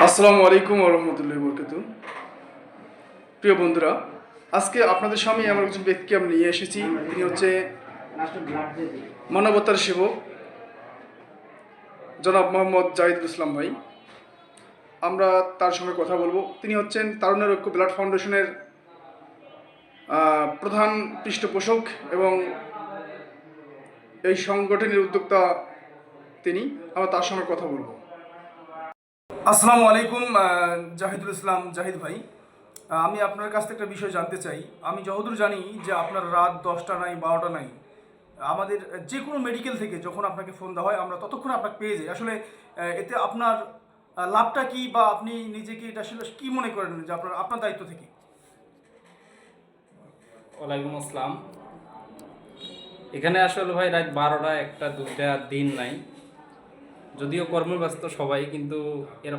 আসসালামু আলাইকুম ওয়া রাহমাতুল্লাহি ওয়া বারাকাতুহু। প্রিয় বন্ধুরা, আজকে আপনাদের সামনে এমন একজন ব্যক্তিকে আমি নিয়ে এসেছি। তিনি হচ্ছে মানবতার সেবক জনাব মোহাম্মদ জাহিদুল ইসলাম ভাই। আমরা তার সঙ্গে কথা বলবো। তিনি হচ্ছেন তারুণ্যের ঐক্য ব্লাড ফাউন্ডেশনের প্রধান পৃষ্ঠপোষক এবং এই সংগঠনের উদ্যোক্তা তিনি। আমরা তার সঙ্গে কথা বলবো। আসসালামু আলাইকুম জাহিদুল ইসলাম জাহিদ ভাই। আমি আপনার কাছ থেকে একটা বিষয় জানতে চাই। আমি যতদূর জানি যে আপনার রাত 10টা নাই 12টা নাই, আমাদের যে কোনো মেডিকেল থেকে যখন আপনাকে ফোন দেওয়া হয় আমরা ততক্ষণ আপনাকে পেয়ে যাই। আসলে এতে আপনার লাভটা কি, বা আপনি নিজেকে এটা আসলে কী মনে করেন যে আপনার আপনার দায়িত্ব থেকে? ওয়ালাইকুম আসসালাম। এখানে আসলে ভাই রাত 12টা 1টা 2টা দিন নাই, যদিও কর্মব্যস্ত সবাই, কিন্তু এর